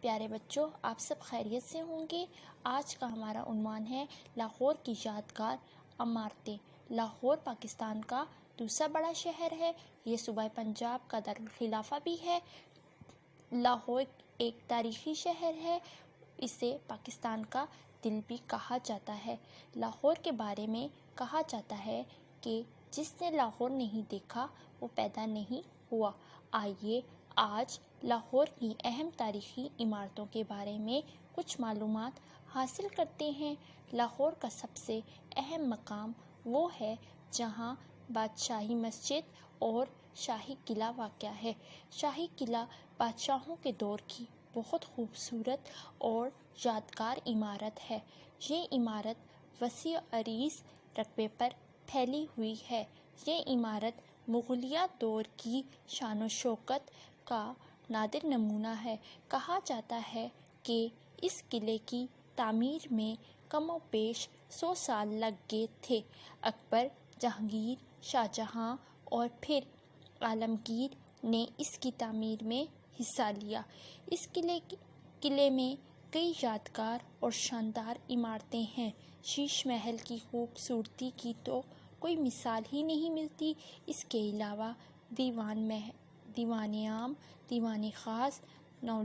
پیارے بچوں، آپ سب خیریت سے ہوں گے۔ آج کا ہمارا عنوان ہے لاہور کی یادگار عمارتیں۔ لاہور پاکستان کا دوسرا بڑا شہر ہے۔ یہ صوبہ پنجاب کا دارالخلافہ بھی ہے۔ لاہور ایک تاریخی شہر ہے۔ اسے پاکستان کا دل بھی کہا جاتا ہے۔ لاہور کے بارے میں کہا جاتا ہے کہ جس نے لاہور نہیں دیکھا وہ پیدا نہیں ہوا۔ آئیے آج لاہور کی اہم تاریخی عمارتوں کے بارے میں کچھ معلومات حاصل کرتے ہیں۔ لاہور کا سب سے اہم مقام وہ ہے جہاں بادشاہی مسجد اور شاہی قلعہ واقع ہے۔ شاہی قلعہ بادشاہوں کے دور کی بہت خوبصورت اور یادگار عمارت ہے۔ یہ عمارت وسیع عریض رقبے پر پھیلی ہوئی ہے۔ یہ عمارت مغلیہ دور کی شان و شوکت کا نادر نمونہ ہے۔ کہا جاتا ہے کہ اس قلعے کی تعمیر میں کم و بیش 100 سال لگ گئے تھے۔ اکبر، جہانگیر، شاہجہاں اور پھر عالمگیر نے اس کی تعمیر میں حصہ لیا۔ اس قلعے میں کئی یادگار اور شاندار عمارتیں ہیں۔ شیش محل کی خوبصورتی کی تو کوئی مثال ہی نہیں ملتی۔ اس کے علاوہ دیوان عام، دیوان خاص، نو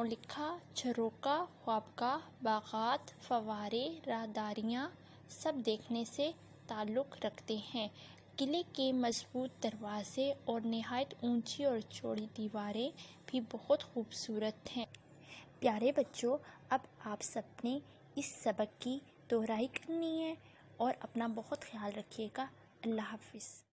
لکھا، جھروکا، خوابگاہ، باغات، فوارے، راہداریاں سب دیکھنے سے تعلق رکھتے ہیں۔ قلعے کے مضبوط دروازے اور نہایت اونچی اور چوڑی دیواریں بھی بہت خوبصورت ہیں۔ پیارے بچوں، اب آپ سب نے اس سبق کی دہرائی کرنی ہے اور اپنا بہت خیال رکھیے گا۔ اللہ حافظ۔